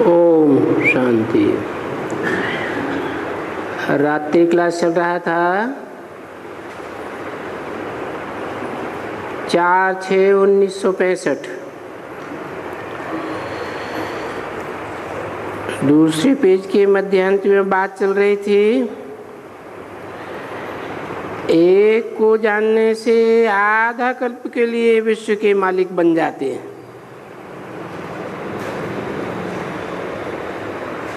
ओम शांति। रात्रि क्लास चल रहा था 4/6/1965। दूसरे पेज के मध्यांत में बात चल रही थी, एक को जानने से आधा कल्प के लिए विश्व के मालिक बन जाते हैं।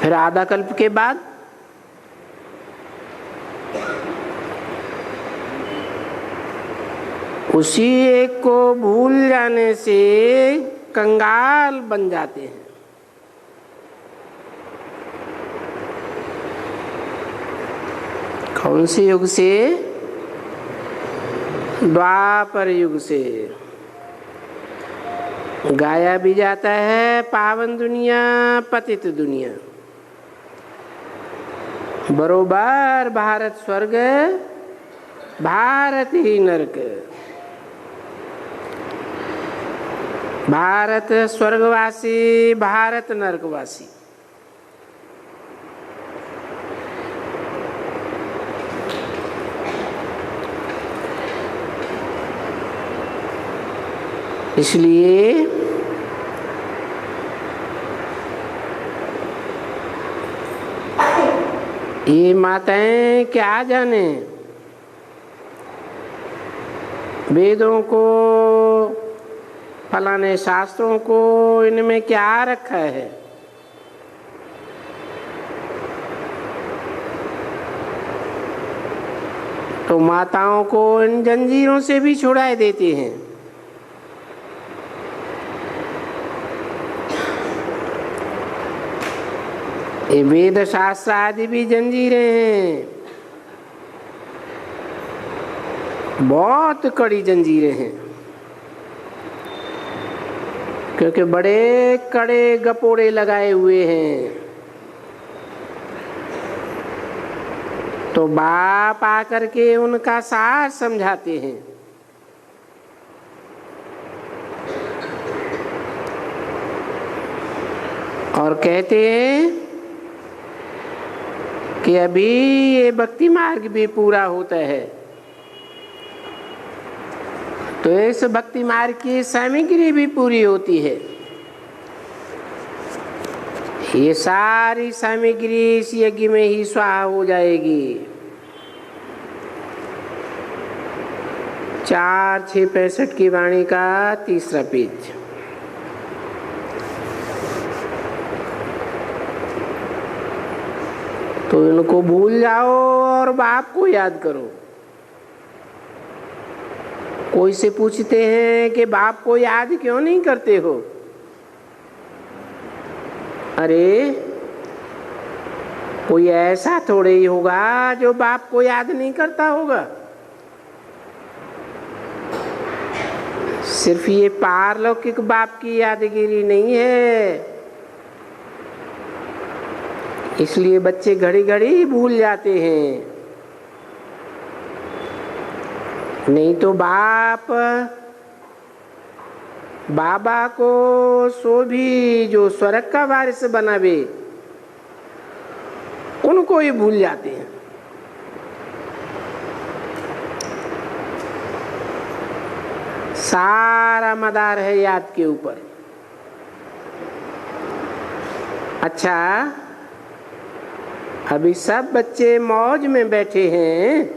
फिर आधा कल्प के बाद उसी एक को भूल जाने से कंगाल बन जाते हैं। कौन से युग से? द्वापर युग से। गाया भी जाता है पावन दुनिया पतित दुनिया। बरोबर भारत स्वर्ग भारत ही नरक। भारत स्वर्गवासी भारत नरकवासी। इसलिए ये माताएं क्या जाने वेदों को, फलाने शास्त्रों को, इनमें क्या रखा है। तो माताओं को इन जंजीरों से भी छुड़ा देते हैं। ये वेद शास्त्र आदि भी जंजीरें हैं, बहुत कड़ी जंजीरें हैं, क्योंकि बड़े कड़े गपोड़े लगाए हुए हैं। तो बाप आकर के उनका सार समझाते हैं। और कहते हैं कि अभी ये भक्ति मार्ग भी पूरा होता है, तो इस भक्ति मार्ग की सामग्री भी पूरी होती है। ये सारी सामग्री इस यज्ञ में ही स्वाहा हो जाएगी। 4/6/65 की वाणी का 3रा पेज। तो इनको भूल जाओ और बाप को याद करो। कोई से पूछते हैं कि बाप को याद क्यों नहीं करते हो? अरे कोई ऐसा थोड़े ही होगा जो बाप को याद नहीं करता होगा। सिर्फ ये पारलौकिक बाप की यादगिरी नहीं है, इसलिए बच्चे घड़ी घड़ी भूल जाते हैं। नहीं तो बाप बाबा को सो भी जो स्वर्ग का वारिस बनावे उनको ही भूल जाते हैं। सारा मदार है याद के ऊपर। अच्छा, अभी सब बच्चे मौज में बैठे हैं।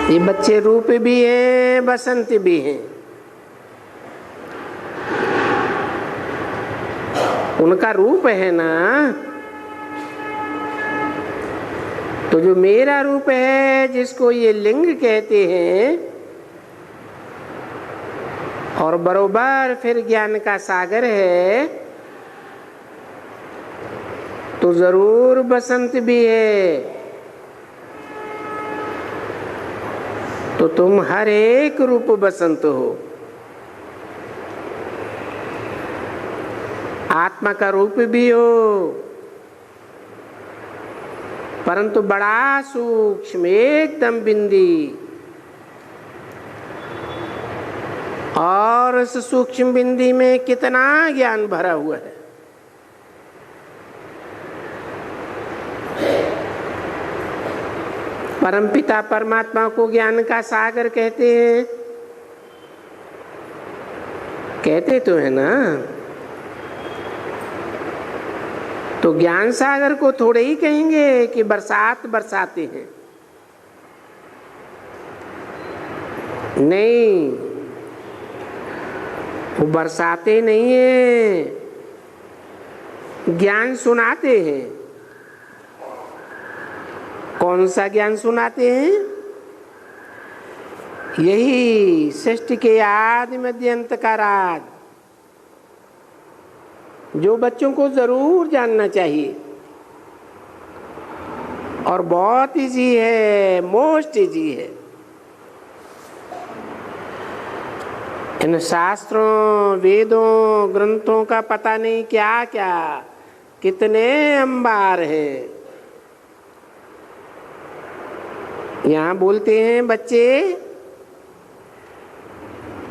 ये बच्चे रूप भी हैं बसंत भी हैं। उनका रूप है ना, तो जो मेरा रूप है जिसको ये लिंग कहते हैं, और बरोबर फिर ज्ञान का सागर है, तो जरूर बसंत भी है। तो तुम हर एक रूप बसंत हो। आत्मा का रूप भी हो, परंतु बड़ा सूक्ष्म एकदम बिंदी। और इस सूक्ष्म बिंदी में कितना ज्ञान भरा हुआ है। परमपिता परमात्मा को ज्ञान का सागर कहते हैं, कहते तो है ना। तो ज्ञान सागर को थोड़े ही कहेंगे कि बरसात बरसाते हैं, नहीं, वो बरसाते नहीं है, ज्ञान सुनाते हैं। कौन सा ज्ञान सुनाते हैं? यही सृष्टि के आदि मध्य अंत का राज, जो बच्चों को जरूर जानना चाहिए और बहुत इजी है, मोस्ट इजी है। इन शास्त्रों वेदों ग्रंथों का पता नहीं क्या क्या कितने अंबार हैं। यहाँ बोलते हैं बच्चे,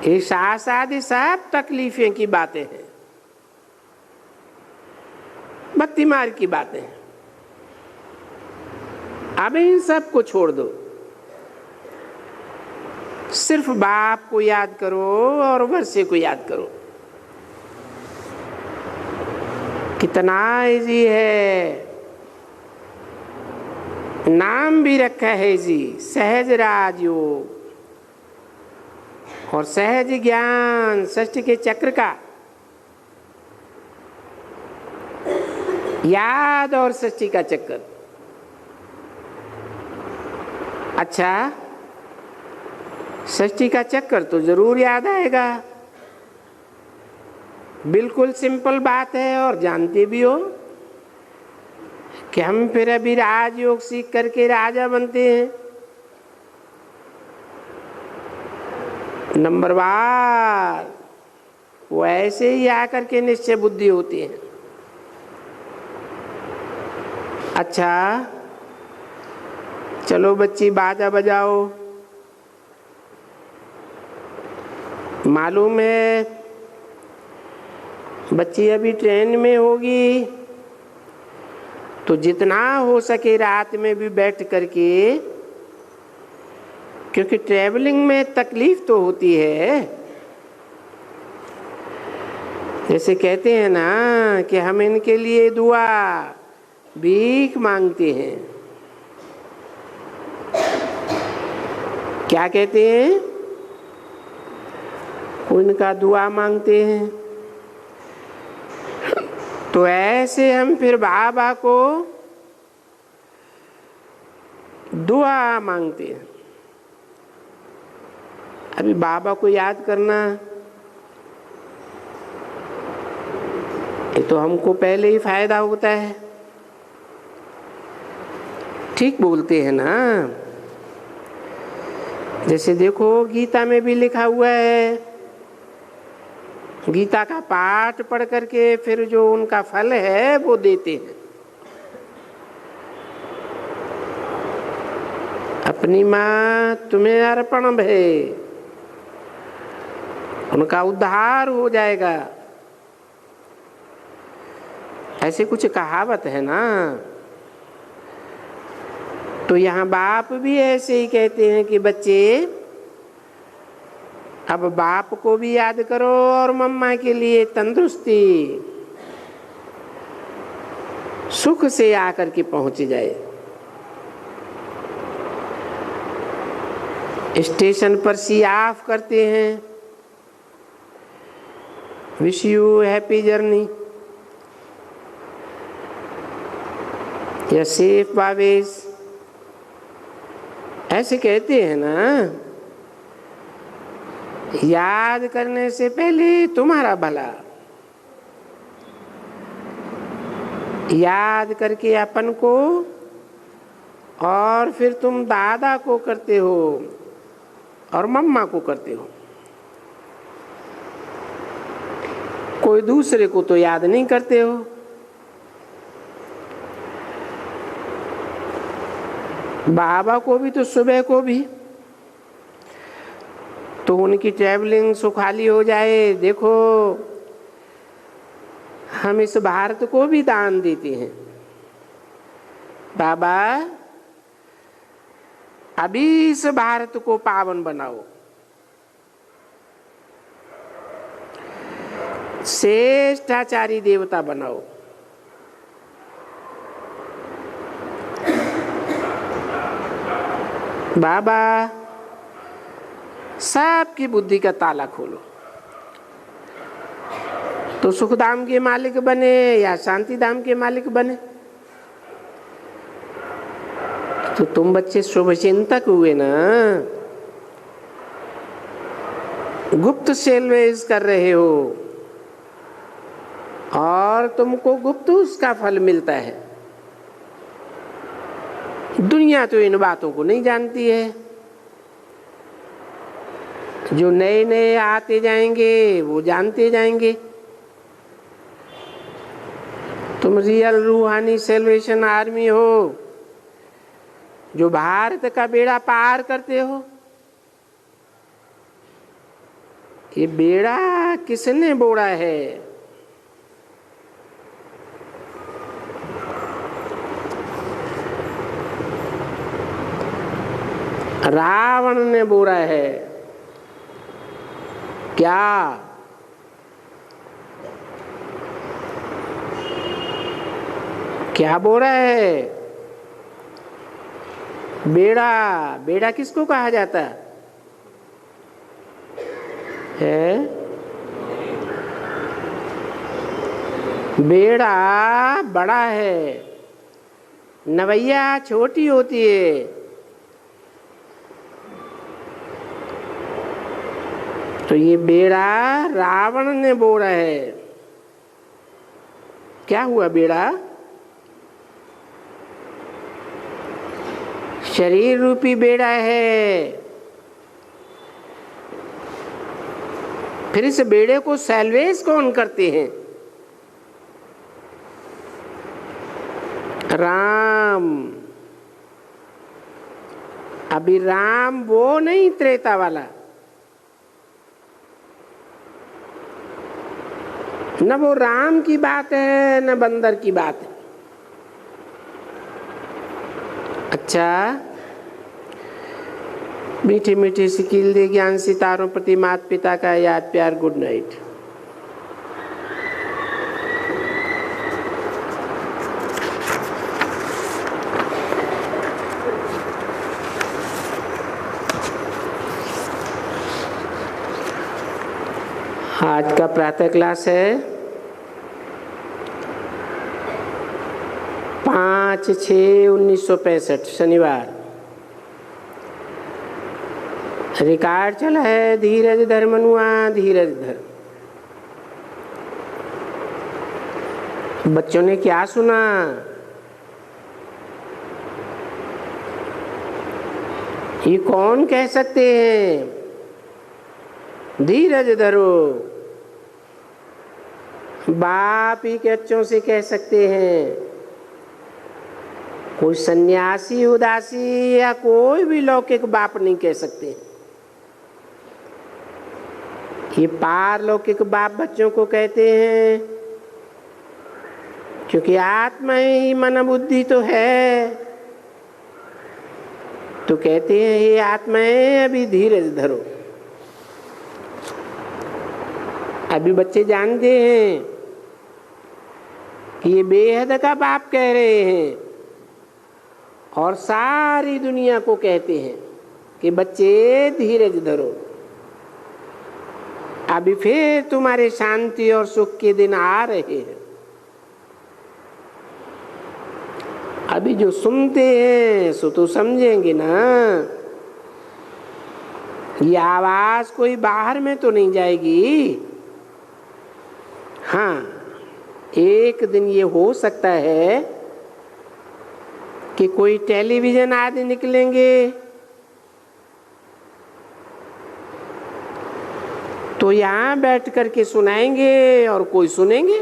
ये शास्त्र आदि सब तकलीफें की बातें हैं, बत्ती मार की बातें हैं। अब इन सब को छोड़ दो, सिर्फ बाप को याद करो और वर्षे को याद करो। कितना इजी है। नाम भी रखा है जी, सहज राजयोग और सहज ज्ञान सृष्टि के चक्र का याद और सृष्टि का चक्कर। अच्छा, सृष्टि का चक्कर तो जरूर याद आएगा, बिल्कुल सिंपल बात है और जानते भी हो कि हम फिर अभी राजयोग सीख करके राजा बनते हैं। नंबर बार वो ऐसे ही आकर के निश्चय बुद्धि होती है। अच्छा चलो बच्ची बाजा बजाओ। मालूम है बच्ची अभी ट्रेन में होगी, तो जितना हो सके रात में भी बैठ करके, क्योंकि ट्रैवलिंग में तकलीफ तो होती है। जैसे कहते हैं ना कि हम इनके लिए दुआ भीख मांगते हैं। क्या कहते हैं? उनका दुआ मांगते हैं। तो ऐसे हम फिर बाबा को दुआ मांगते हैं। अभी बाबा को याद करना ये तो हमको पहले ही फायदा होता है। ठीक बोलते हैं ना। जैसे देखो गीता में भी लिखा हुआ है, गीता का पाठ पढ़ करके फिर जो उनका फल है वो देते हैं। अपनी माँ तुम्हें अर्पण है, उनका उद्धार हो जाएगा, ऐसे कुछ कहावत है ना। तो यहाँ बाप भी ऐसे ही कहते हैं कि बच्चे अब बाप को भी याद करो और मम्मा के लिए तंदुरुस्ती सुख से आकर के पहुंच जाए। स्टेशन पर सी ऑफ करते हैं, विश यू हैप्पी जर्नी या सेफ बावेज, ऐसे कहते हैं ना। याद करने से पहले तुम्हारा भला, याद करके अपन को और फिर तुम दादा को करते हो और मम्मा को करते हो, कोई दूसरे को तो याद नहीं करते हो। बाबा को भी तो सुबह को भी तो उनकी ट्रैवलिंग सुखाली हो जाए। देखो हम इस भारत को भी दान देते हैं। बाबा अभी इस भारत को पावन बनाओ, श्रेष्ठाचारी देवता बनाओ। बाबा सबकी बुद्धि का ताला खोलो। तो सुखधाम के मालिक बने या शांति धाम के मालिक बने, तो तुम बच्चे शुभ चिंतक हुए ना, गुप्त सेल्वेज कर रहे हो और तुमको गुप्त उसका फल मिलता है। दुनिया तो इन बातों को नहीं जानती है। जो नए नए आते जाएंगे वो जानते जाएंगे। तुम रियल रूहानी सेल्वेशन आर्मी हो, जो भारत का बेड़ा पार करते हो। ये बेड़ा किसने बोड़ा है? रावण ने बोरा है। क्या? क्या बोरा है? बेड़ा। बेड़ा किसको कहा जाता है? बेड़ा बड़ा है, नवैया छोटी होती है। तो ये बेड़ा रावण ने बोरा है। क्या हुआ? बेड़ा शरीर रूपी बेड़ा है। फिर इस बेड़े को सैल्वेज कौन करते हैं? राम। अभी राम वो नहीं त्रेता वाला, न वो राम की बात है न बंदर की बात है। अच्छा, मीठी मीठी सिकील दे ज्ञान सितारों प्रति माता पिता का याद प्यार। Good night. आज का प्रातः क्लास है 5/6/1965 शनिवार। रिकॉर्ड चला है धीरज धर मनुआ धीरज धर। बच्चों ने क्या सुना? ये कौन कह सकते हैं धीरज धरो? बाप ही के बच्चों से कह सकते हैं। कोई सन्यासी उदासी या कोई भी लौकिक बाप नहीं कह सकते। ये पारलौकिक बाप बच्चों को कहते हैं, क्योंकि आत्मा ही मन बुद्धि तो है। तो कहते हैं ये आत्मा है, अभी धीरज धरो। अभी बच्चे जानते हैं कि ये बेहद का बाप कह रहे हैं और सारी दुनिया को कहते हैं कि बच्चे धीरज धरो। अभी फिर तुम्हारे शांति और सुख के दिन आ रहे हैं। अभी जो सुनते हैं सो तो समझेंगे ना। ये आवाज कोई बाहर में तो नहीं जाएगी। हाँ, एक दिन ये हो सकता है कि कोई टेलीविजन आदि निकलेंगे तो यहाँ बैठ करके सुनाएंगे और कोई सुनेंगे।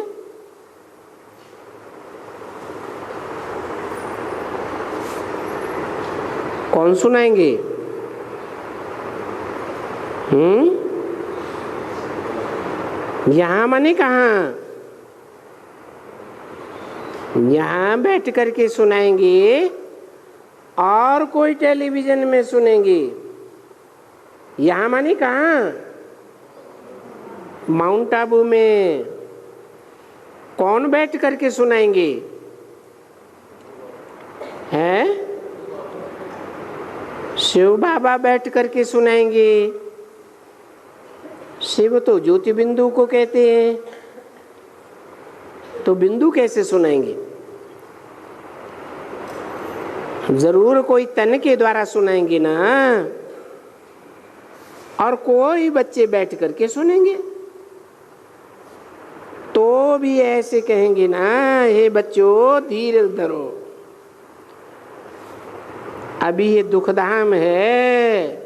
कौन सुनाएंगे? यहां माने कहाँ? यहां बैठ करके सुनाएंगे और कोई टेलीविजन में सुनेंगे। यहां माने कहाँ? माउंट आबू में। कौन बैठ करके सुनाएंगे? हैं? शिव बाबा बैठ करके सुनाएंगे। शिव तो ज्योति बिंदु को कहते हैं, तो बिंदु कैसे सुनाएंगे? जरूर कोई तन के द्वारा सुनाएंगे ना, और कोई बच्चे बैठ करके सुनेंगे तो भी ऐसे कहेंगे ना, हे बच्चों धीरे धरो, अभी ये दुखधाम है।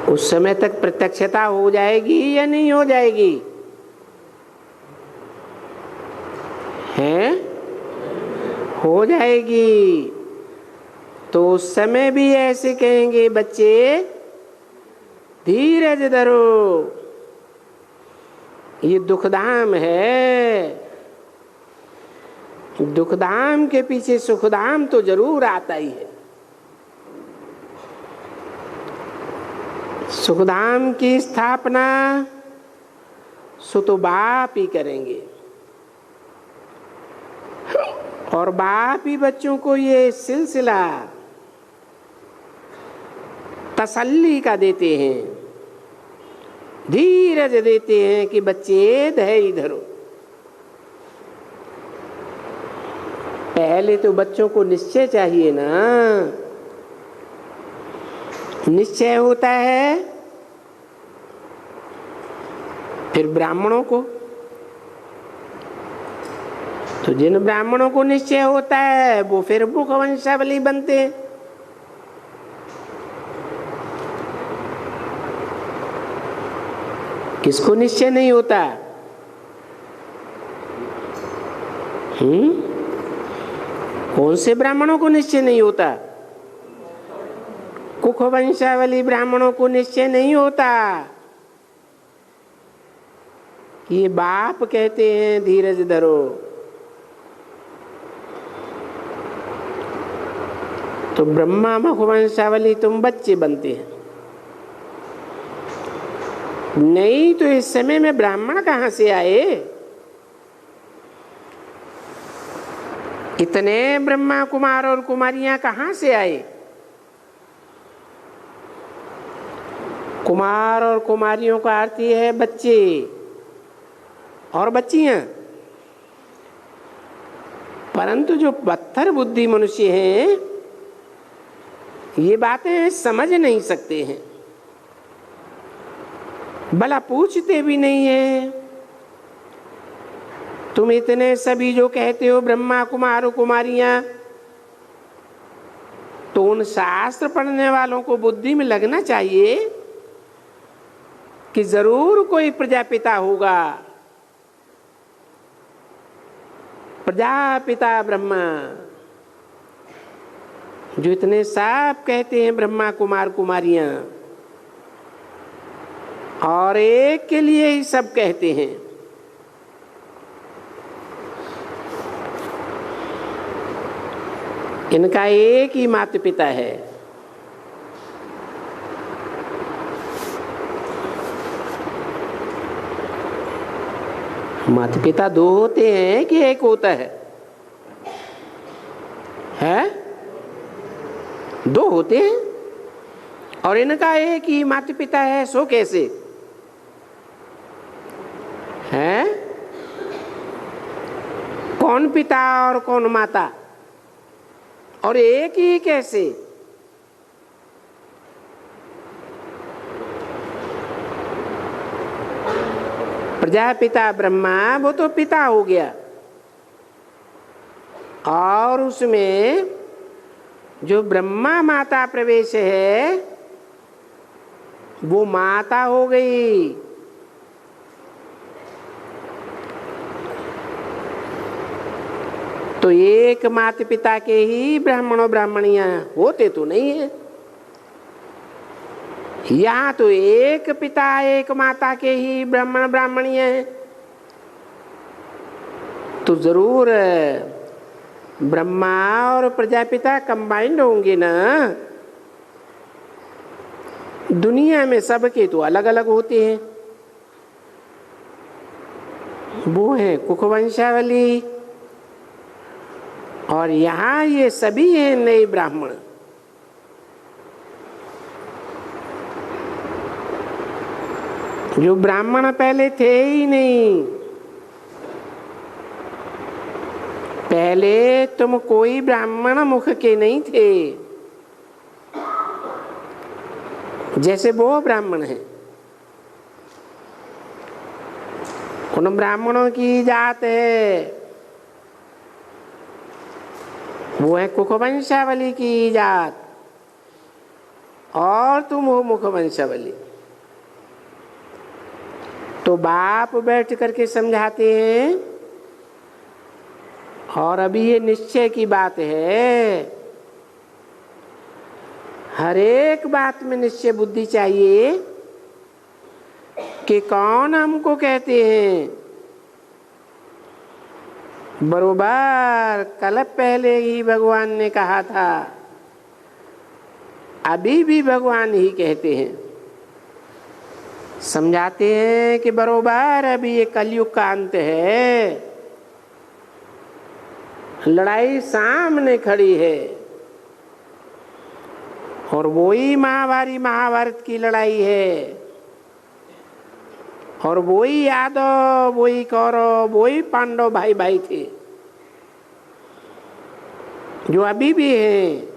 उस समय तक प्रत्यक्षता हो जाएगी या नहीं हो जाएगी? हैं? हो जाएगी। तो उस समय भी ऐसे कहेंगे, बच्चे धीरज धरो, ये दुखधाम है। दुखधाम के पीछे सुखधाम तो जरूर आता ही है। सुखधाम की स्थापना सो तो बाप ही करेंगे, और बाप ही बच्चों को ये सिलसिला तसल्ली का देते हैं, धीरज देते हैं कि बच्चे धैर्य धरो। पहले तो बच्चों को निश्चय चाहिए ना। निश्चय होता है फिर ब्राह्मणों को, तो जिन ब्राह्मणों को निश्चय होता है वो फिर मुख वंशावली बनते हैं। किसको निश्चय नहीं होता? कौन से ब्राह्मणों को निश्चय नहीं होता? कुख वंशावली ब्राह्मणों को निश्चय नहीं होता। ये बाप कहते हैं धीरज धरो। तो ब्रह्मा मुख वंशावली तुम बच्चे बनते हैं। नहीं तो इस समय में ब्राह्मण कहां से आए? इतने ब्रह्मा कुमार और कुमारियां कहां से आए? कुमार और कुमारियों का अर्थ है बच्चे और बच्चियां। परंतु जो पत्थर बुद्धि मनुष्य हैं ये बातें समझ नहीं सकते हैं, भला पूछते भी नहीं है। तुम इतने सभी जो कहते हो ब्रह्मा कुमार कुमारियां, तो उन शास्त्र पढ़ने वालों को बुद्धि में लगना चाहिए कि जरूर कोई प्रजापिता होगा। प्रजापिता ब्रह्मा, जो इतने साफ कहते हैं ब्रह्मा कुमार कुमारियां, और एक के लिए ही सब कहते हैं। इनका एक ही माता पिता है। माता पिता दो होते हैं कि एक होता है? दो होते हैं, और इनका एक ही माता पिता है। सो कैसे है? कौन पिता और कौन माता, और एक ही कैसे? प्रजापिता ब्रह्मा वो तो पिता हो गया, और उसमें जो ब्रह्मा माता प्रवेश है वो माता हो गई। तो तो एक माता पिता के ही ब्राह्मण और ब्राह्मणियां होते तो नहीं है। यहाँ तो एक पिता एक माता के ही ब्राह्मण ब्राह्मणियां हैं, तो जरूर ब्रह्मा और प्रजापिता कंबाइंड होंगे ना। दुनिया में सबके तो अलग अलग होते हैं, वो है कुखवंशावली, और यहाँ ये सभी हैं नए ब्राह्मण। जो ब्राह्मण पहले थे ही नहीं। पहले तुम कोई ब्राह्मण मुख के नहीं थे, जैसे वो ब्राह्मण हैं। उन ब्राह्मणों की जात है, वो है कुखवंशावली की जात, और तुम हो मुखवंशावली। तो बाप बैठ करके समझाते हैं, और अभी ये निश्चय की बात है। हर एक बात में निश्चय बुद्धि चाहिए कि कौन हमको कहते हैं। बरोबर कल पहले ही भगवान ने कहा था, अभी भी भगवान ही कहते हैं, समझाते हैं कि बरोबर अभी ये कलयुग का अंत है, लड़ाई सामने खड़ी है, और वही महाभारी महाभारत की लड़ाई है, और वही यादव वही कौरव वही पांडव भाई भाई थे जो अभी भी हैं।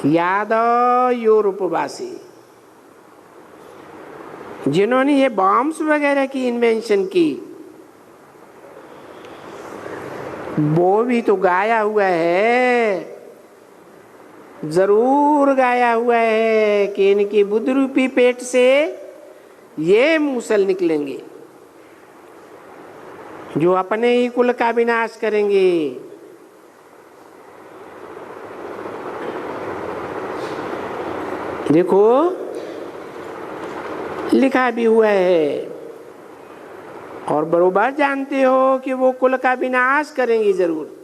यादव यूरोपवासी जिन्होंने ये बॉम्ब्स वगैरह की इन्वेंशन की, वो भी तो गाया हुआ है, जरूर गाया हुआ है कि इनकी बुद्ध रूपी पेट से ये मूसल निकलेंगे जो अपने ही कुल का विनाश करेंगे। देखो लिखा भी हुआ है, और बरोबर जानते हो कि वो कुल का विनाश करेंगे जरूर।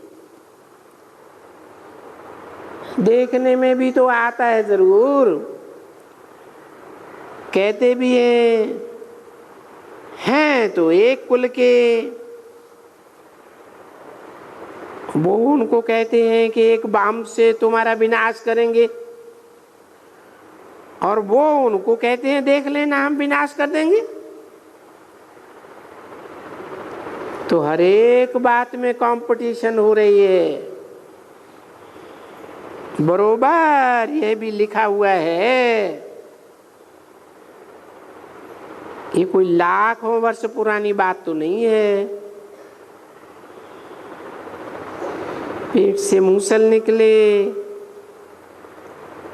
देखने में भी तो आता है जरूर, कहते भी हैं तो एक कुल के। वो उनको कहते हैं कि एक बम से तुम्हारा विनाश करेंगे, और वो उनको कहते हैं देख लेना हम विनाश कर देंगे। तो हर एक बात में कंपटीशन हो रही है। बरोबर ये भी लिखा हुआ है, ये कोई लाखों वर्ष पुरानी बात तो नहीं है। पेट से मूसल निकले,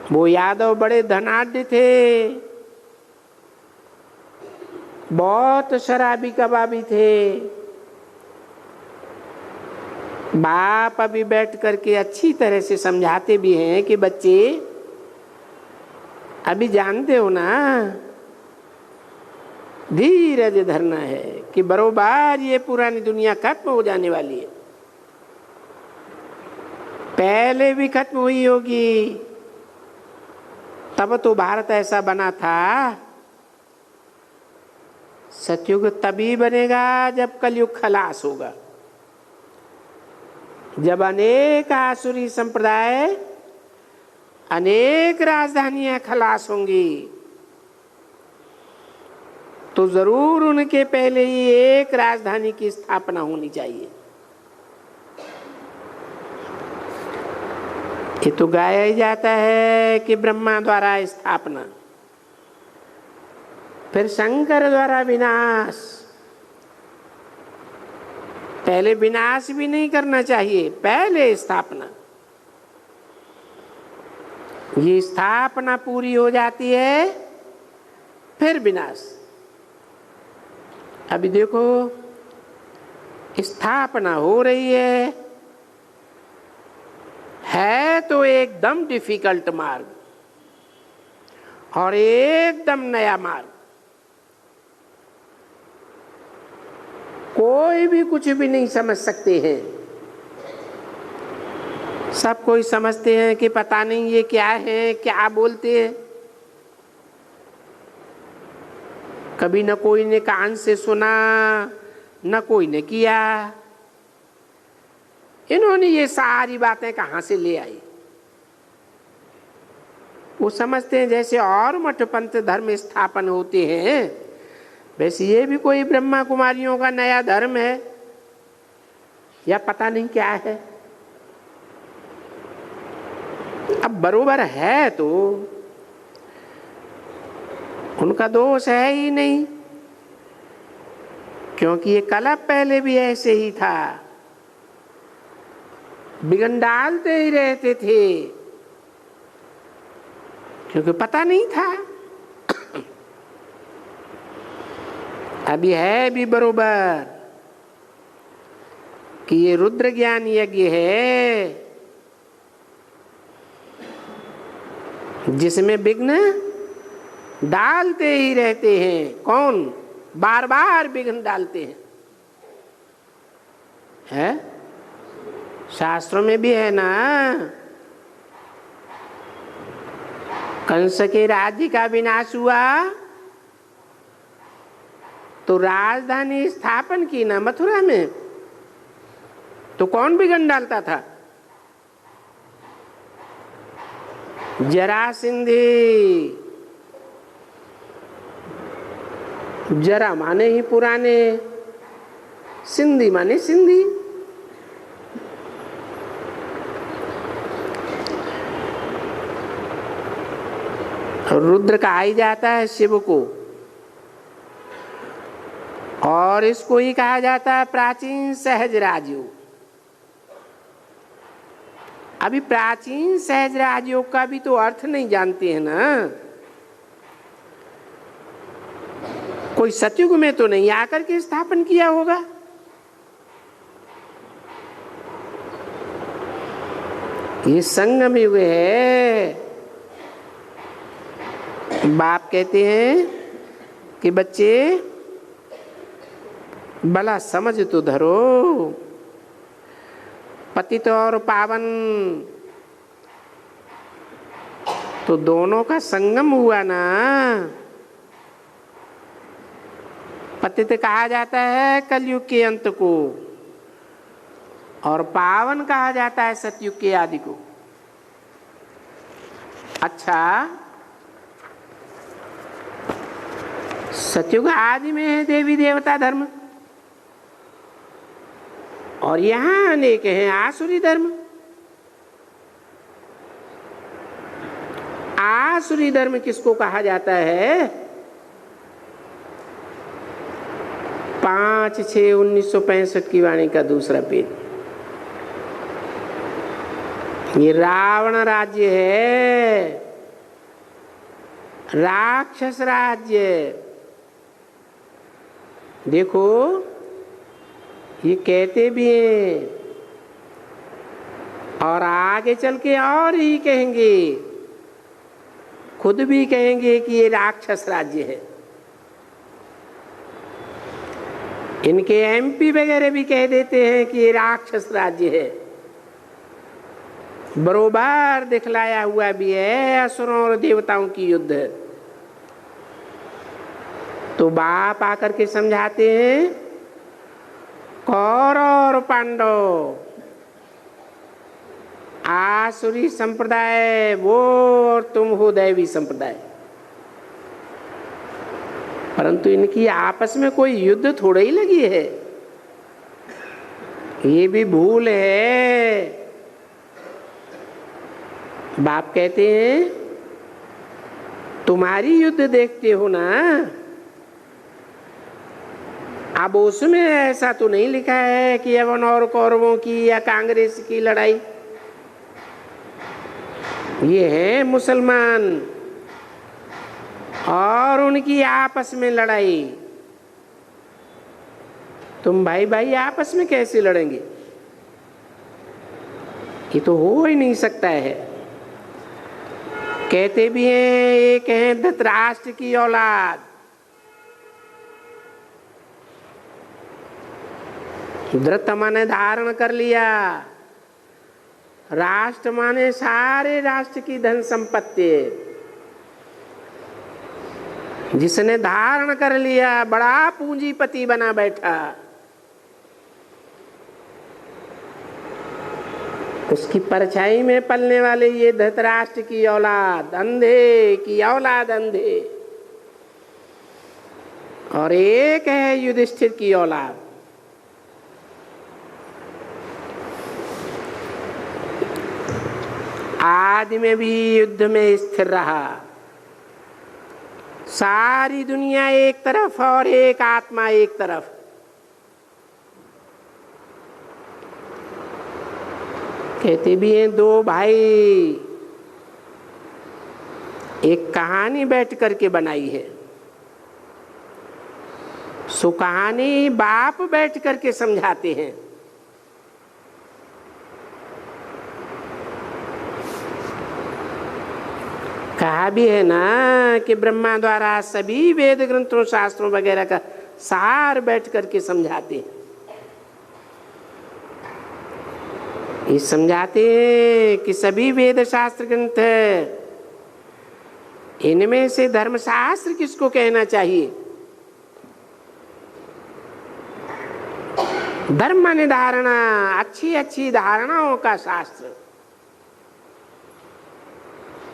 वो यादव बड़े धनाढ्य थे, बहुत शराबी कबाबी थे। बाप अभी बैठ करके अच्छी तरह से समझाते भी हैं कि बच्चे अभी जानते हो ना, धीरज धरना है कि बरोबर ये पुरानी दुनिया खत्म हो जाने वाली है, पहले भी खत्म हुई होगी। तब तो भारत ऐसा बना था। सतयुग तभी बनेगा जब कलयुग खलास होगा, जब अनेक आसुरी संप्रदाय, अनेक राजधानियां खलास होंगी, तो जरूर उनके पहले ही एक राजधानी की स्थापना होनी चाहिए। ये तो गाया ही जाता है कि ब्रह्मा द्वारा स्थापना, फिर शंकर द्वारा विनाश। पहले विनाश भी नहीं करना चाहिए, पहले स्थापना। ये स्थापना पूरी हो जाती है फिर विनाश। अभी देखो स्थापना हो रही है तो एकदम डिफिकल्ट मार्ग और एकदम नया मार्ग। कोई भी कुछ भी नहीं समझ सकते हैं। सब कोई समझते हैं कि पता नहीं ये क्या है, क्या बोलते हैं। कभी न कोई ने कान से सुना, न कोई ने किया। इन्होंने ये सारी बातें कहाँ से ले आई? वो समझते हैं जैसे और मठ पंथ धर्म स्थापन होते हैं, वैसे ये भी कोई ब्रह्मा कुमारियों का नया धर्म है या पता नहीं क्या है। अब बरोबर है तो उनका दोष है ही नहीं, क्योंकि ये कलप पहले भी ऐसे ही था, बिगन डालते ही रहते थे, क्योंकि पता नहीं था। अभी है भी बरोबर कि ये रुद्र ज्ञान यज्ञ है जिसमें विघ्न डालते ही रहते हैं। कौन? बार बार विघ्न डालते हैं। शास्त्रों में भी है ना, कंस के राज्य का विनाश हुआ तो राजधानी स्थापन की ना मथुरा में, तो कौन विघ्न डालता था? जरासंधि। जरा माने ही पुराने, सिंधी माने सिंधी। रुद्र कहा ही जाता है शिव को, और इसको ही कहा जाता है प्राचीन सहज राजयोग। अभी प्राचीन सहज राजयोग का भी तो अर्थ नहीं जानते हैं ना। कोई सतयुग में तो नहीं आकर के स्थापन किया होगा। ये संगम युग है। बाप कहते हैं कि बच्चे भला समझ तो धरो, पतित और पावन तो दोनों का संगम हुआ ना। पतित कहा जाता है कलयुग के अंत को, और पावन कहा जाता है सतयुग के आदि को। अच्छा, सतयुग आदि में है देवी देवता धर्म, और यहां अनेक हैं आसुरी धर्म। आसुरी धर्म किसको कहा जाता है? 5/6/1965 की वाणी का दूसरा पेज। ये रावण राज्य है, राक्षस राज्य। देखो ये कहते भी हैं और आगे चल के और ही कहेंगे, खुद भी कहेंगे कि ये राक्षस राज्य है। इनके एमपी वगैरह भी कह देते हैं कि ये राक्षस राज्य है। बरोबर दिखलाया हुआ भी है असुरों और देवताओं की युद्ध। तो बाप आकर के समझाते हैं कौरव और पांडव आसुरी संप्रदाय वो, और तुम हो दैवी संप्रदाय। परंतु इनकी आपस में कोई युद्ध थोड़ा ही लगी है। ये भी भूल है। बाप कहते हैं तुम्हारी युद्ध देखते हो ना, अब उसमें ऐसा तो नहीं लिखा है कि यवन और कौरवों की या कांग्रेस की लड़ाई। ये है मुसलमान और उनकी आपस में लड़ाई। तुम भाई भाई आपस में कैसे लड़ेंगे? ये तो हो ही नहीं सकता है। कहते भी हैं एक है धृतराष्ट्र की औलाद। धृत माने धारण कर लिया, राष्ट्र माने सारे राष्ट्र की धन संपत्ति। जिसने धारण कर लिया बड़ा पूंजीपति बना बैठा, उसकी परछाई में पलने वाले ये धृतराष्ट्र की औलाद, अंधे की औलाद अंधे। और एक है युधिष्ठिर की औलाद। आदि में भी युद्ध में स्थिर रहा। सारी दुनिया एक तरफ और एक आत्मा एक तरफ। कहते भी हैं दो भाई एक कहानी बैठ करके बनाई है, सो कहानी बाप बैठ करके समझाते हैं। कहा भी है ना कि ब्रह्मा द्वारा सभी वेद ग्रंथों शास्त्रों वगैरह का सार बैठ करके समझाते हैं। ये समझाते हैं कि सभी वेद शास्त्र ग्रंथ है, इनमें से धर्मशास्त्र किसको कहना चाहिए? धर्म निर्धारणा, अच्छी अच्छी धारणाओं का शास्त्र।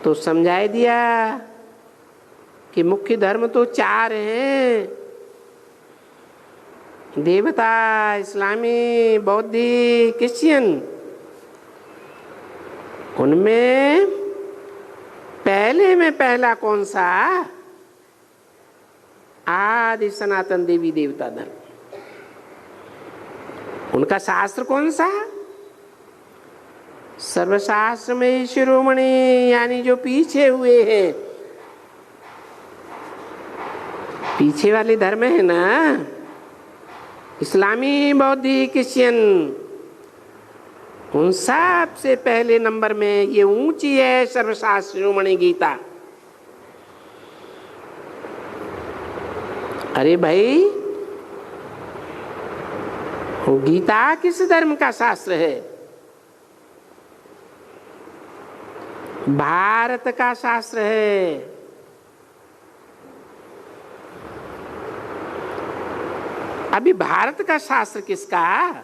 तो समझाई दिया कि मुख्य धर्म तो चार हैं, देवता, इस्लामी, बौद्धिक, क्रिश्चियन। उनमें पहले में पहला कौन सा? आदि सनातन देवी देवता धर्म। उनका शास्त्र कौन सा? सर्वशास्त्र में शिरोमणि, यानी जो पीछे हुए हैं, पीछे वाले धर्म है ना, इस्लामी, बौद्धिक, क्रिश्चियन, उन सब से पहले नंबर में ये ऊंची है सर्वशास्त्र शिरोमणि गीता। अरे भाई, वो गीता किस धर्म का शास्त्र है? भारत का शास्त्र है। अभी भारत का शास्त्र किसका?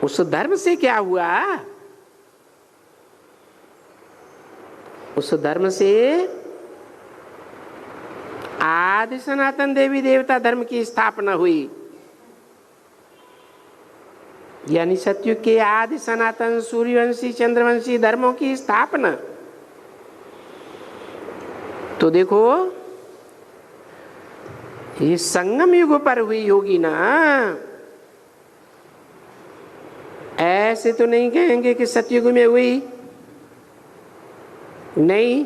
उस धर्म से क्या हुआ? उस धर्म से आदि सनातन देवी देवता धर्म की स्थापना हुई, यानी सतयुग के आदि सनातन सूर्यवंशी चंद्रवंशी धर्मों की स्थापना। तो देखो ये संगम युग पर हुई होगी ना। ऐसे तो नहीं कहेंगे कि सतयुग में हुई, नहीं,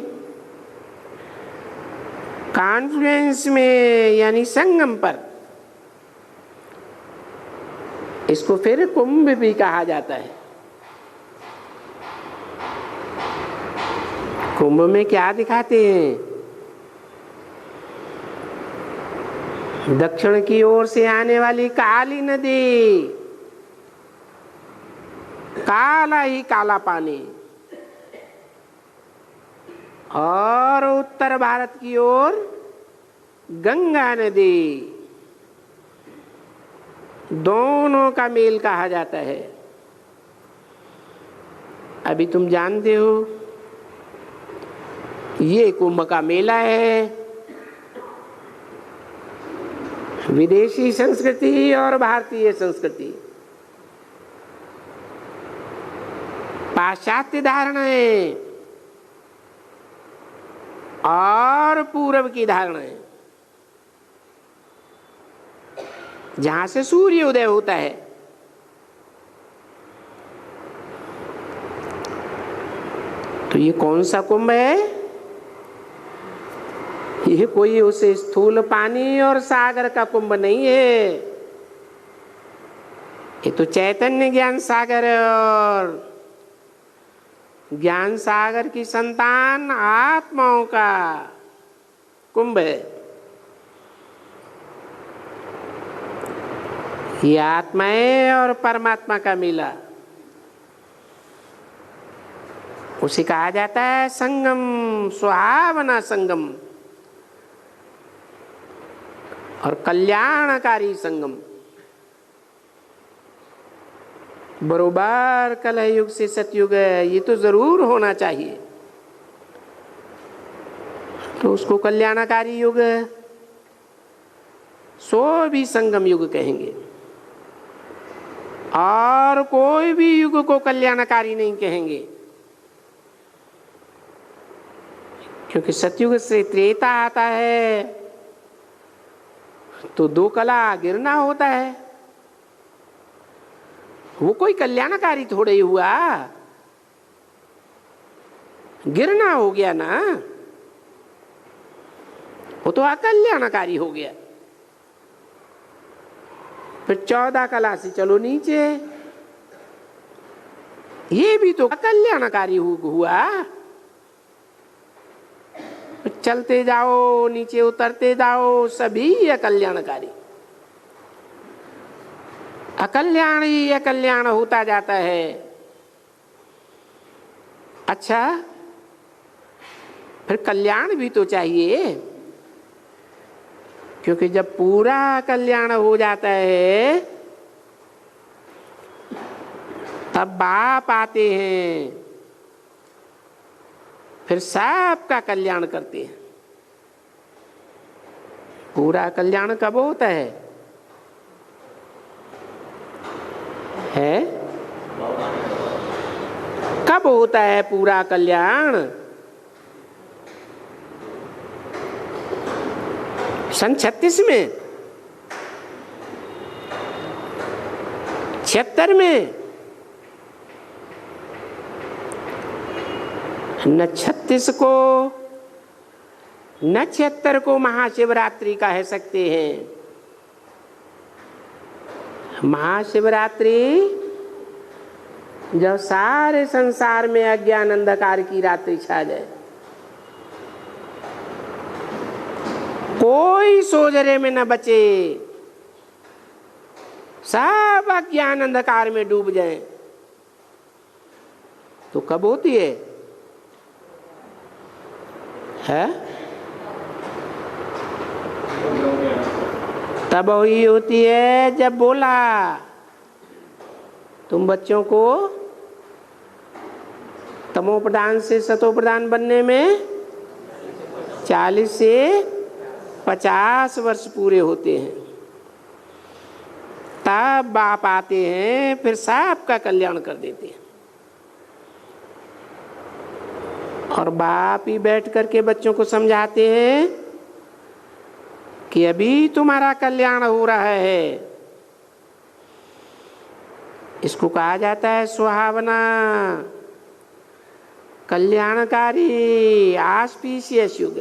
कॉन्फ्लुएंस में यानी संगम पर। इसको फिर कुंभ भी कहा जाता है। कुंभ में क्या दिखाते हैं? दक्षिण की ओर से आने वाली काली नदी, काला ही काला पानी, और उत्तर भारत की ओर गंगा नदी, दोनों का मेल कहा जाता है। अभी तुम जानते हो ये कुंभ का मेला है। विदेशी संस्कृति और भारतीय संस्कृति, पाश्चात्य धारणाएं और पूर्व की धारणाएं, जहां से सूर्य उदय होता है, तो ये कौन सा कुंभ है? ये कोई उसे स्थूल पानी और सागर का कुंभ नहीं है, ये तो चैतन्य ज्ञान सागर है। और ज्ञान सागर की संतान आत्माओं का कुंभ है। ये आत्माएं और परमात्मा का मिला, उसे कहा जाता है संगम, सुहावना संगम और कल्याणकारी संगम। बरोबर कलयुग से सतयुग है, ये तो जरूर होना चाहिए, तो उसको कल्याणकारी युग सो भी संगम युग कहेंगे, और कोई भी युग को कल्याणकारी नहीं कहेंगे, क्योंकि सतयुग से त्रेता आता है तो 2 कला गिरना होता है, वो कोई कल्याणकारी थोड़ा ही हुआ, गिरना हो गया ना, वो तो अकल्याणकारी हो गया। फिर 14 कला से चलो नीचे, ये भी तो अकल्याणकारी हुआ। चलते जाओ, नीचे उतरते जाओ, सभी अकल्याणकारी, अकल्याण ही अकल्याण होता जाता है। अच्छा, फिर कल्याण भी तो चाहिए, क्योंकि जब पूरा कल्याण हो जाता है तब बाप आते हैं, फिर सबका कल्याण करते हैं। पूरा कल्याण कब होता है? कब होता है पूरा कल्याण? सन 36 में, 76 में, न 36 को न 76 को महाशिवरात्रि कह सकते हैं। महाशिवरात्रि जब सारे संसार में अज्ञान अंधकार की रात्रि छा जाए, कोई सोजरे में न बचे, सब अज्ञान अंधकार में डूब जाए, तो कब होती है? तब ही होती है जब बोला तुम बच्चों को तमोप्रधान से सतोप्रधान बनने में 40 से 50 वर्ष पूरे होते हैं, तब बाप आते हैं, फिर सबका कल्याण कर देते हैं। और बाप ही बैठ करके बच्चों को समझाते हैं कि अभी तुम्हारा कल्याण हो रहा है। इसको कहा जाता है सुहावना, कल्याणकारी, ऑस्पिशियस युग।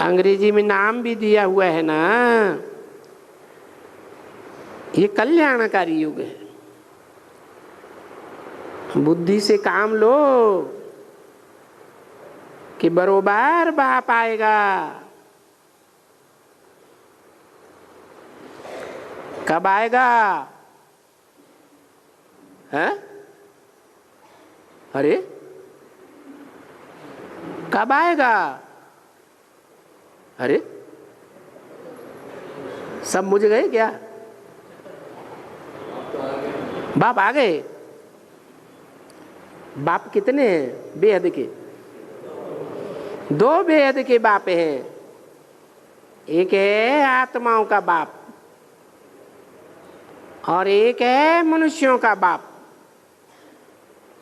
अंग्रेजी में नाम भी दिया हुआ है ना, ये कल्याणकारी युग है। बुद्धि से काम लो कि बरोबर बाप आएगा। कब आएगा? है? अरे कब आएगा? अरे सब मुझ गए क्या? बाप आ गए। बाप कितने हैं? बेहद के 2 बेहद के बाप हैं। एक है आत्माओं का बाप और एक है मनुष्यों का बाप।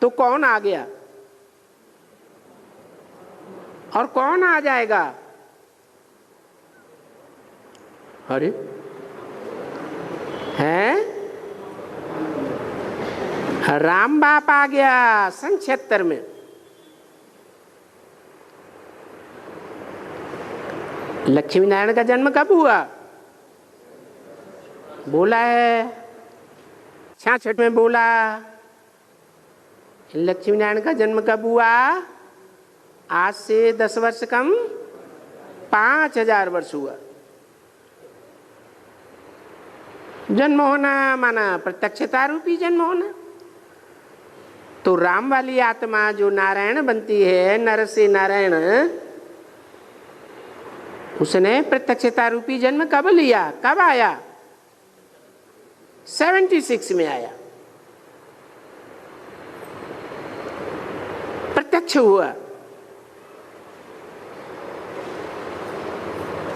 तो कौन आ गया और कौन आ जाएगा? अरे हैं? राम बाप आ गया सन 76 में। लक्ष्मी नारायण का जन्म कब हुआ? बोला है 66 में बोला। लक्ष्मी नारायण का जन्म कब हुआ? आज से 10 वर्ष कम 5000 वर्ष हुआ। जन्म होना माना प्रत्यक्षता रूपी जन्म होना। तो राम वाली आत्मा जो नारायण बनती है, नर से नारायण, उसने प्रत्यक्षता रूपी जन्म कब लिया? कब आया? 76 में आया, प्रत्यक्ष हुआ।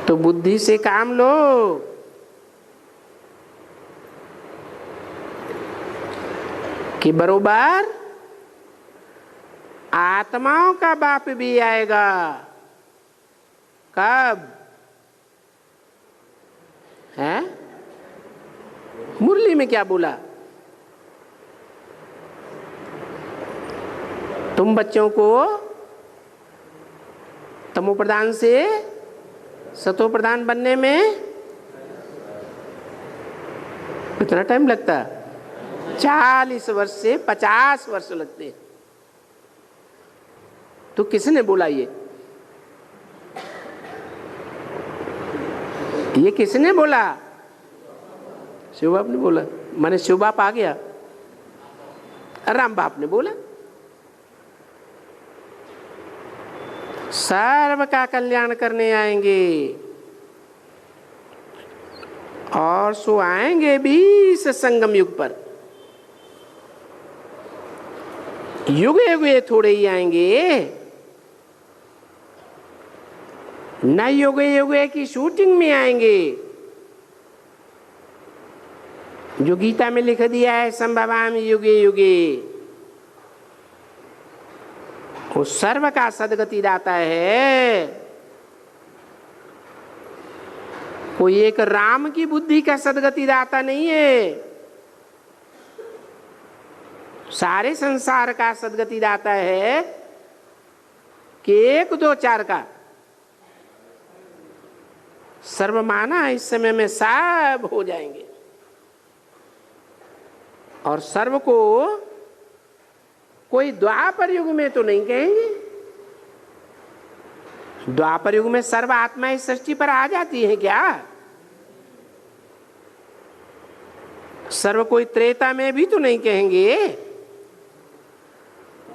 तो बुद्धि से काम लो। कि बरोबर आत्माओं का बाप भी आएगा। कब? है? मुरली में क्या बोला? तुम बच्चों को तमो प्रधान से सतो प्रधान बनने में कितना टाइम लगता? 40 वर्ष से 50 वर्ष लगते। तो किसने बोला ये किसने बोला? शिव बाप ने बोला। माने शिव बाप आ गया, राम बाप ने बोला। सर्व का कल्याण करने आएंगे, और सो आएंगे भी इस संगम युग पर। युगे युगे थोड़े ही आएंगे, न युगे युगे की शूटिंग में आएंगे। जो गीता में लिख दिया है संभवामि युगे युगे, वो सर्व का सदगति दाता है। कोई एक राम की बुद्धि का सदगति दाता नहीं है, सारे संसार का सदगति दाता है कि 1 2 4 का सर्वमाना इस समय में सब हो जाएंगे। और सर्व को कोई द्वापर युग में तो नहीं कहेंगे। द्वापर युग में सर्व आत्मा इस सृष्टि पर आ जाती है क्या? सर्व कोई त्रेता में भी तो नहीं कहेंगे,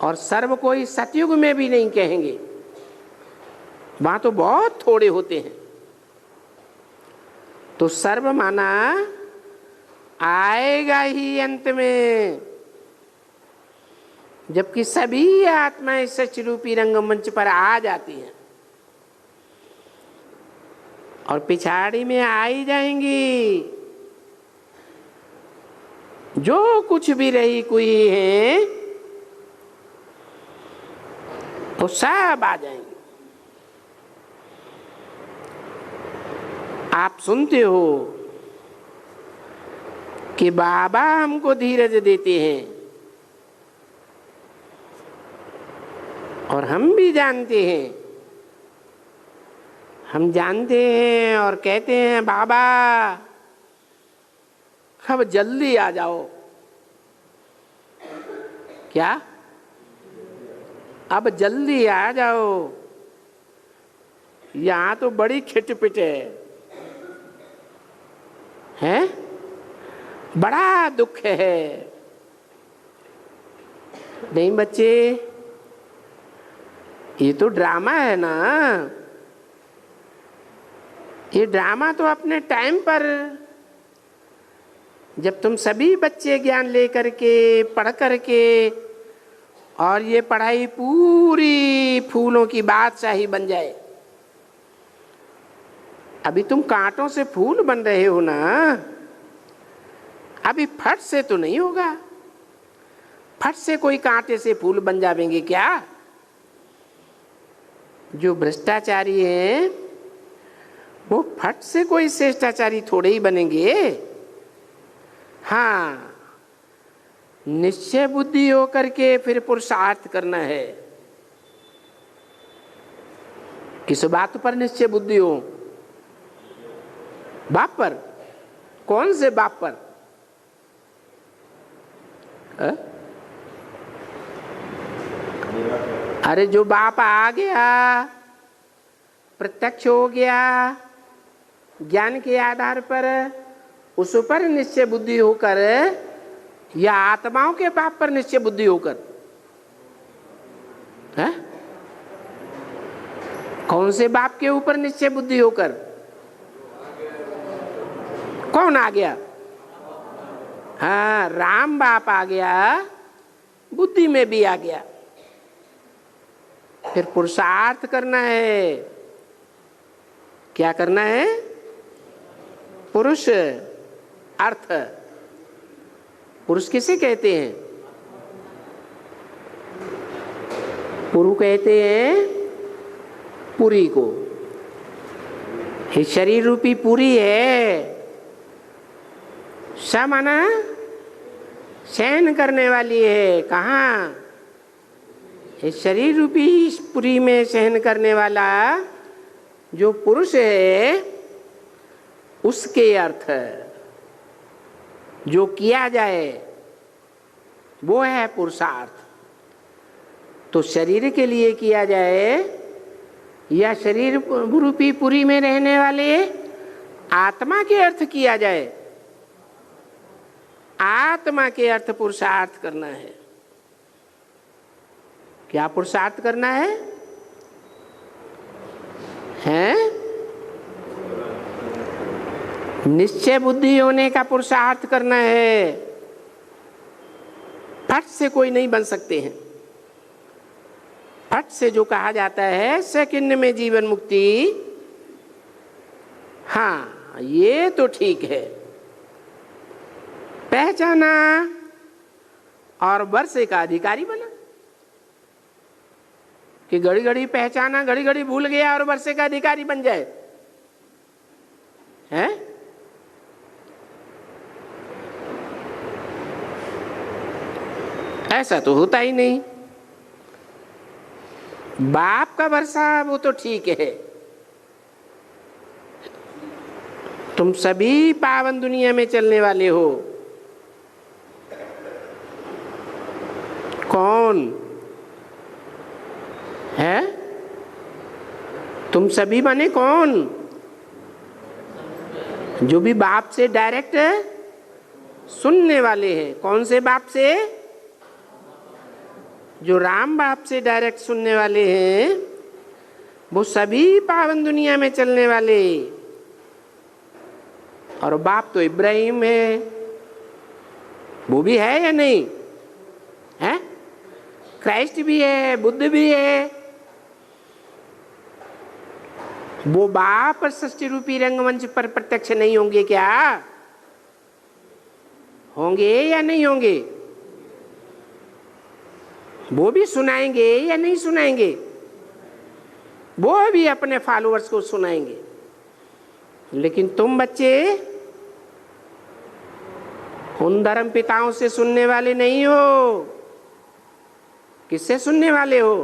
और सर्व कोई सतयुग में भी नहीं कहेंगे। वहां तो बहुत थोड़े होते हैं। तो सर्व माना आएगा ही अंत में, जबकि सभी आत्माएं सच रूपी रंगमंच पर आ जाती हैं, और पिछाड़ी में आ ही जाएंगी। जो कुछ भी रही कोई है वो सब आ जाएंगे। आप सुनते हो कि बाबा हमको धीरज देते हैं, और हम भी जानते हैं, हम जानते हैं और कहते हैं बाबा अब जल्दी आ जाओ। क्या? अब जल्दी आ जाओ, यहां तो बड़ी खिटपिट है, बड़ा दुख है। नहीं बच्चे, ये तो ड्रामा है ना। ये ड्रामा तो अपने टाइम पर, जब तुम सभी बच्चे ज्ञान लेकर के पढ़ करके, और ये पढ़ाई पूरी फूलों की बादशाही बन जाए। अभी तुम कांटों से फूल बन रहे हो ना, अभी फट से तो नहीं होगा। फट से कोई कांटे से फूल बन जाएंगे क्या? जो भ्रष्टाचारी हैं वो फट से कोई श्रेष्ठाचारी थोड़े ही बनेंगे। हाँ, निश्चय बुद्धि होकर के फिर पुरुषार्थ करना है। किस बात पर निश्चय बुद्धि हो? बाप पर? कौन से बाप पर? अरे जो बाप आ गया, प्रत्यक्ष हो गया ज्ञान के आधार पर, उस पर निश्चय बुद्धि होकर, या आत्माओं के बाप पर निश्चय बुद्धि होकर? है? कौन से बाप के ऊपर निश्चय बुद्धि होकर? कौन आ गया? हाँ, राम बाप आ गया, बुद्धि में भी आ गया। फिर पुरुषार्थ करना है। क्या करना है? पुरुष अर्थ। पुरुष किसे कहते हैं? पुरु कहते हैं पुरी को। ये शरीर रूपी पुरी है। स माना शयन करने वाली है। कहाँ? इस शरीर रूपी पुरी में शयन करने वाला जो पुरुष है, उसके अर्थ जो किया जाए वो है पुरुषार्थ। तो शरीर के लिए किया जाए या शरीर रूपी पुरी में रहने वाले आत्मा के अर्थ किया जाए? आत्मा के अर्थ पुरुषार्थ करना है। क्या पुरुषार्थ करना है? हैं? निश्चय बुद्धि होने का पुरुषार्थ करना है। फट से कोई नहीं बन सकते हैं। फट से जो कहा जाता है सेकंड में जीवन मुक्ति, हाँ ये तो ठीक है। पहचाना और वर्षे का अधिकारी बना। कि घड़ी घड़ी पहचाना, घड़ी घड़ी भूल गया और वर्षे का अधिकारी बन जाए? हैं? ऐसा तो होता ही नहीं। बाप का वर्षा वो तो ठीक है। तुम सभी पावन दुनिया में चलने वाले हो। कौन है? तुम सभी माने कौन? जो भी बाप से डायरेक्ट सुनने वाले हैं। कौन से बाप से? जो राम बाप से डायरेक्ट सुनने वाले हैं, वो सभी पावन दुनिया में चलने वाले। और बाप तो इब्राहिम है, वो भी है या नहीं है? क्राइस्ट भी है, बुद्ध भी है। वो बाप सृष्टि रूपी रंगमंच पर प्रत्यक्ष नहीं होंगे क्या? होंगे या नहीं होंगे? वो भी सुनाएंगे या नहीं सुनाएंगे? वो भी अपने फॉलोअर्स को सुनाएंगे। लेकिन तुम बच्चे उन धर्म पिताओं से सुनने वाले नहीं हो। किससे सुनने वाले हो?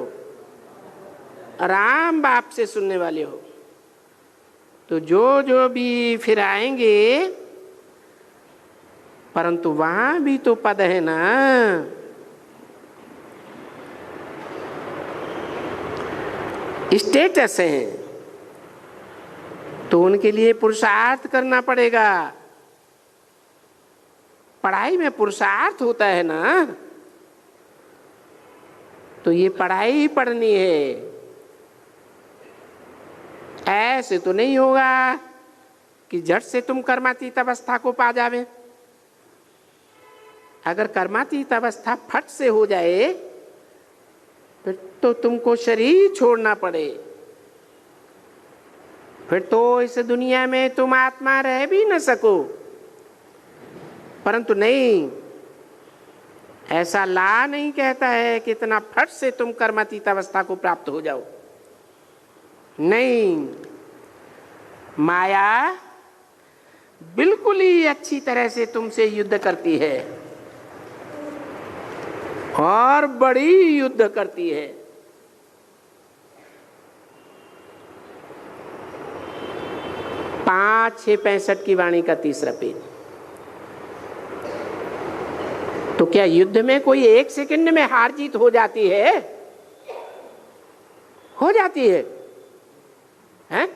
राम बाप से सुनने वाले हो। तो जो जो भी फिर आएंगे, परंतु वहां भी तो पद है ना। स्टेटस है, तो उनके लिए पुरुषार्थ करना पड़ेगा। पढ़ाई में पुरुषार्थ होता है ना, तो ये पढ़ाई ही पढ़नी है। ऐसे तो नहीं होगा कि झट से तुम कर्मातीत अवस्था को पा जावे। अगर कर्मातीत अवस्था फट से हो जाए फिर तो तुमको शरीर छोड़ना पड़े। फिर तो इस दुनिया में तुम आत्मा रह भी न सको। परंतु नहीं, ऐसा ला नहीं कहता है कि इतना फट से तुम कर्मातीत अवस्था को प्राप्त हो जाओ। नहीं, माया बिल्कुल ही अच्छी तरह से तुमसे युद्ध करती है और बड़ी युद्ध करती है। 5-6-65 की वाणी का तीसरा पेज। तो क्या युद्ध में कोई 1 सेकंड में हार जीत हो जाती है? हो जाती है, हैं?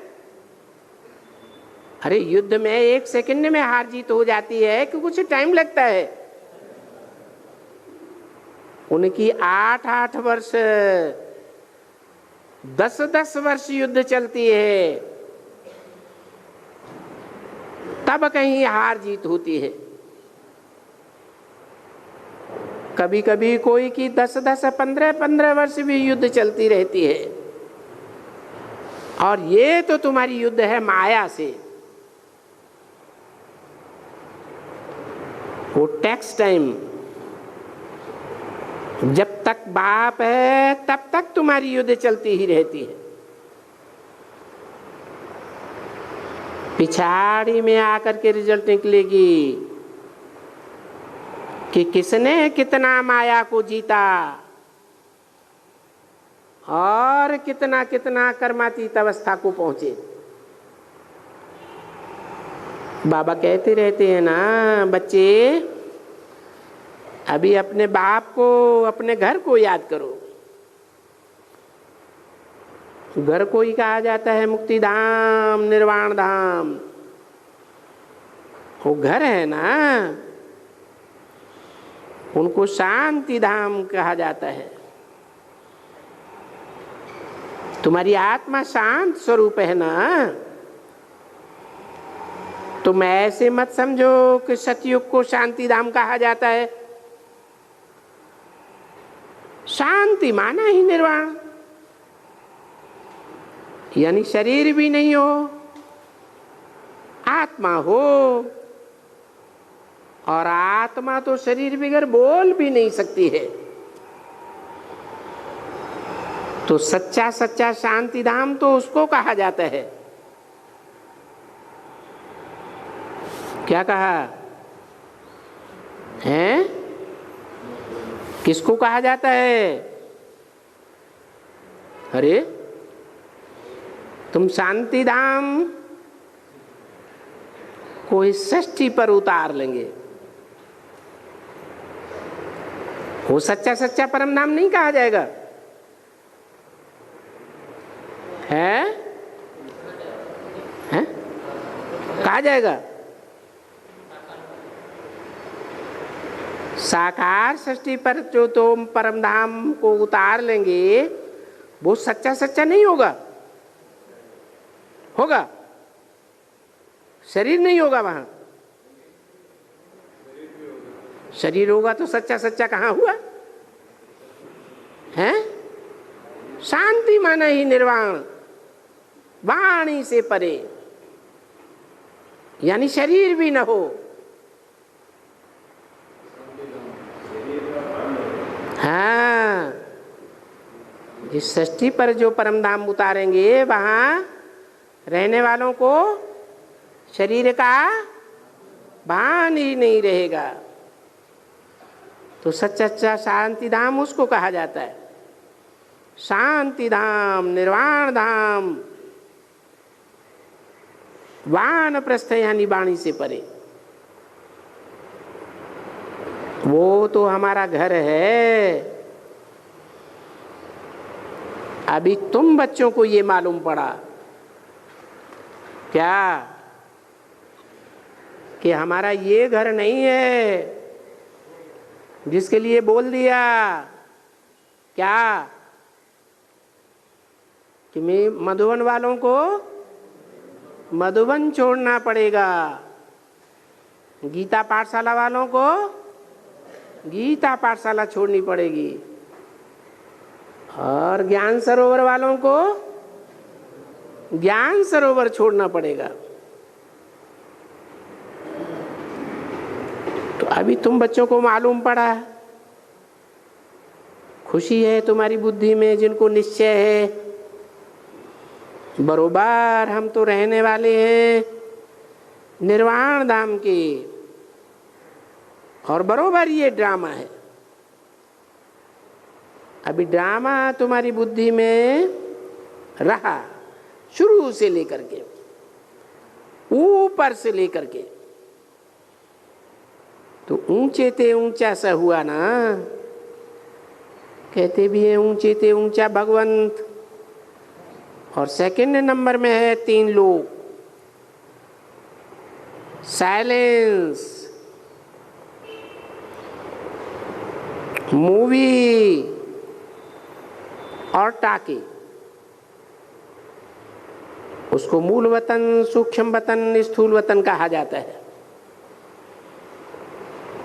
अरे युद्ध में 1 सेकंड में हार जीत हो जाती है कि कुछ टाइम लगता है? उनकी 8-8 वर्ष 10-10 वर्ष युद्ध चलती है, तब कहीं हार जीत होती है। कभी कभी कोई की 10-10 15-15 वर्ष भी युद्ध चलती रहती है। और ये तो तुम्हारी युद्ध है माया से। वो टैक्स टाइम, जब तक बाप है तब तक तुम्हारी युद्ध चलती ही रहती है। पिछाड़ी में आकर के रिजल्ट निकलेगी कि किसने कितना माया को जीता और कितना कितना कर्मातीत अवस्था को पहुंचे। बाबा कहते रहते हैं ना, बच्चे अभी अपने बाप को, अपने घर को याद करो। घर को ही कहा जाता है मुक्ति धाम, निर्वाण धाम। वो घर है ना, उनको शांति धाम कहा जाता है। तुम्हारी आत्मा शांत स्वरूप है ना। तुम ऐसे मत समझो कि सतयुग को शांति धाम कहा जाता है। शांति माना ही निर्वाण, यानी शरीर भी नहीं हो, आत्मा हो। और आत्मा तो शरीर बगैर बोल भी नहीं सकती है। तो सच्चा सच्चा शांति धाम तो उसको कहा जाता है। क्या कहा है? किसको कहा जाता है? अरे तुम शांति धाम को इस षष्ठी पर उतार लेंगे। वो सच्चा सच्चा परम धाम नहीं कहा जाएगा, है? हैं? कहा जाएगा साकार षष्ठी पर जो तुम परम धाम को उतार लेंगे वो सच्चा सच्चा नहीं होगा। होगा? शरीर नहीं होगा वहां। शरीर होगा तो सच्चा सच्चा कहाँ हुआ है? शांति माना ही निर्वाण, वाणी से परे, यानी शरीर भी न हो। हाँ, जिस षष्ठी पर जो परम धाम उतारेंगे वहां रहने वालों को शरीर का भान ही नहीं रहेगा। तो सच्चा शांति धाम उसको कहा जाता है। शांति धाम, निर्वाण धाम, वानप्रस्थ यानी वाणी से परे। वो तो हमारा घर है। अभी तुम बच्चों को ये मालूम पड़ा क्या कि हमारा ये घर नहीं है, जिसके लिए बोल दिया क्या कि मैं मधुबन वालों को मधुबन छोड़ना पड़ेगा, गीता पाठशाला वालों को गीता पाठशाला छोड़नी पड़ेगी, और ज्ञान सरोवर वालों को ज्ञान सरोवर छोड़ना पड़ेगा। तो अभी तुम बच्चों को मालूम पड़ा। खुशी है तुम्हारी बुद्धि में जिनको निश्चय है, बरोबर हम तो रहने वाले हैं निर्वाण धाम के, और बरोबर ये ड्रामा है। अभी ड्रामा तुम्हारी बुद्धि में रहा शुरू से लेकर के, ऊपर से लेकर के। तो ऊंचे ते ऊंचा सा हुआ ना, कहते भी है ऊंचे ते ऊंचा भगवंत। और सेकंड नंबर में है 3 लोग, साइलेंस, मूवी और टाके। उसको मूल वतन, सूक्ष्म वतन, स्थूल वतन कहा जाता है।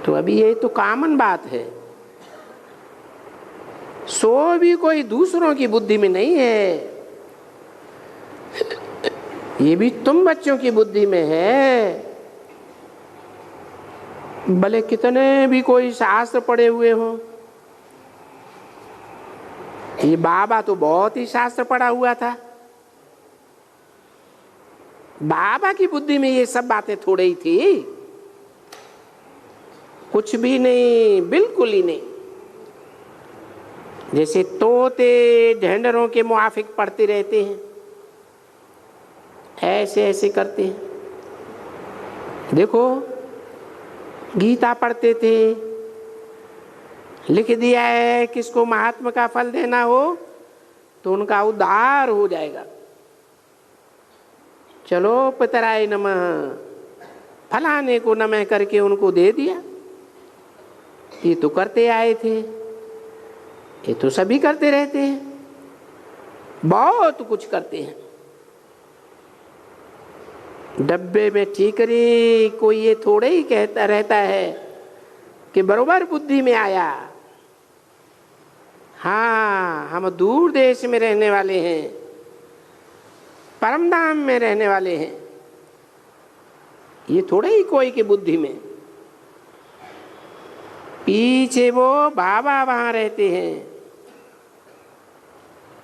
तो अभी ये तो कॉमन बात है, सो भी कोई दूसरों की बुद्धि में नहीं है, ये भी तुम बच्चों की बुद्धि में है। भले कितने भी कोई शास्त्र पढ़े हुए हो, ये बाबा तो बहुत ही शास्त्र पढ़ा हुआ था, बाबा की बुद्धि में ये सब बातें थोड़े ही थी, कुछ भी नहीं, बिल्कुल ही नहीं। जैसे तोते ढेंढरों के मुआफिक पढ़ते रहते हैं, ऐसे ऐसे करते हैं। देखो गीता पढ़ते थे, लिख दिया है किसको महात्मा का फल देना हो तो उनका उद्धार हो जाएगा। चलो पितराय नमः, फलाने को नमः करके उनको दे दिया। ये तो करते आए थे, ये तो सभी करते रहते हैं, बहुत कुछ करते हैं। डब्बे में ठीकरी, कोई ये थोड़े ही कहता रहता है कि बरोबर बुद्धि में आया। हाँ, हम दूर देश में रहने वाले हैं, परमधाम में रहने वाले हैं, ये थोड़े ही कोई की बुद्धि में। पीछे वो बाबा वहां रहते हैं।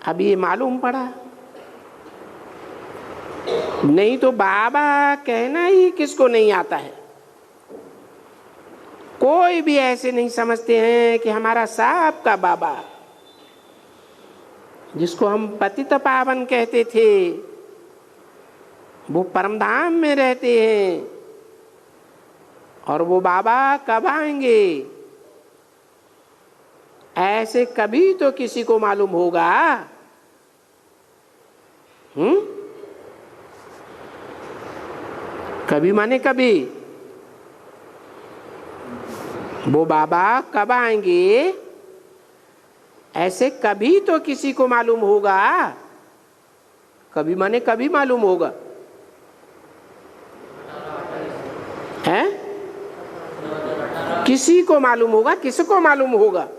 अब ये मालूम पड़ा, नहीं तो बाबा कहना ही किसको नहीं आता है। कोई भी ऐसे नहीं समझते हैं कि हमारा साहब का बाबा, जिसको हम पतित पावन कहते थे, वो परमधाम में रहते हैं। और वो बाबा कब आएंगे, ऐसे कभी तो किसी को मालूम होगा। कभी माने कभी, वो बाबा कब आएंगे ऐसे कभी तो किसी को मालूम होगा। कभी माने कभी मालूम होगा, है? किसी को मालूम होगा, किसको मालूम होगा?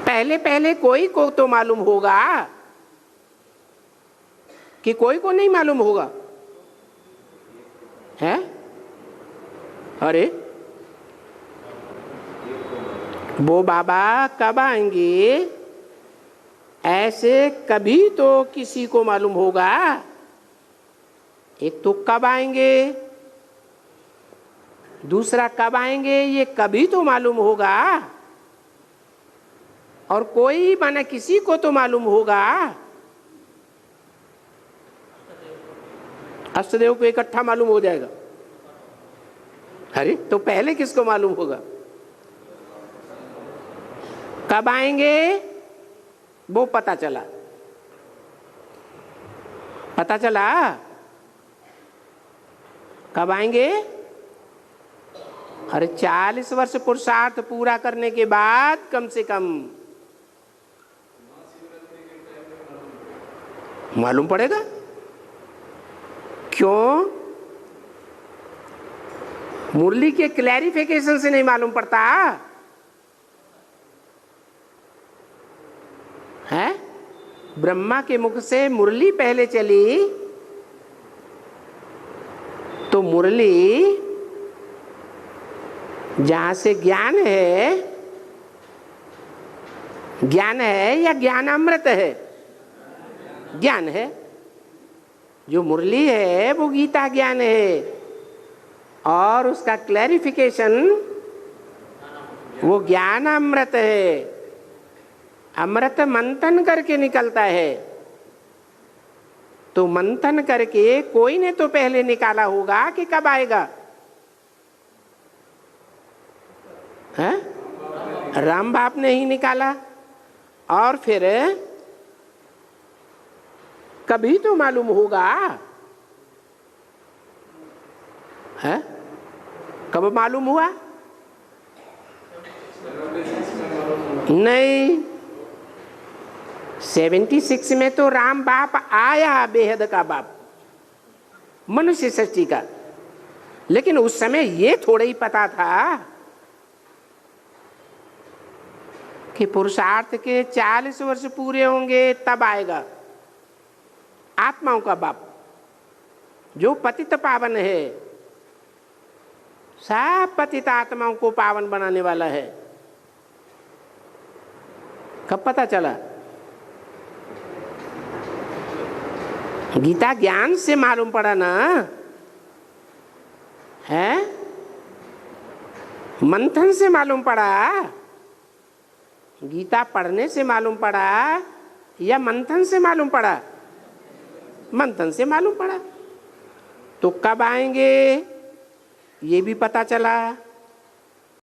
पहले पहले कोई को तो मालूम होगा कि कोई को नहीं मालूम होगा, है? अरे वो बाबा कब आएंगे ऐसे कभी तो किसी को मालूम होगा। एक तो कब आएंगे, दूसरा कब आएंगे ये कभी तो मालूम होगा। और कोई माने किसी को तो मालूम होगा। अष्टदेव को इकट्ठा मालूम हो जाएगा। अरे तो पहले किसको मालूम होगा? कब आएंगे वो पता चला, पता चला कब आएंगे? अरे 40 वर्ष पुरुषार्थ पूरा करने के बाद कम से कम मालूम पड़ेगा। क्यों? मुरली के क्लैरिफिकेशन से नहीं मालूम पड़ता है। ब्रह्मा के मुख से मुरली पहले चली तो मुरली जहां से ज्ञान है या ज्ञान अमृत है? ज्ञान है। जो मुरली है वो गीता ज्ञान है और उसका क्लैरिफिकेशन वो ज्ञान अमृत है। अमृत मंथन करके निकलता है। तो मंथन करके कोई ने तो पहले निकाला होगा कि कब आएगा, है? राम बाप ने ही निकाला, और फिर कभी तो मालूम होगा, है? कब मालूम हुआ? नहीं, 76 में तो राम बाप आया, बेहद का बाप, मनुष्य सृष्टि का। लेकिन उस समय ये थोड़ा ही पता था कि पुरुषार्थ के 40 वर्ष पूरे होंगे तब आएगा आत्माओं का बाप, जो पतित पावन है, सब पतित आत्माओं को पावन बनाने वाला है। कब पता चला? गीता ज्ञान से मालूम पड़ा ना, है? मंथन से मालूम पड़ा, गीता पढ़ने से मालूम पड़ा या मंथन से मालूम पड़ा? मंथन से मालूम पड़ा। तो कब आएंगे ये भी पता चला।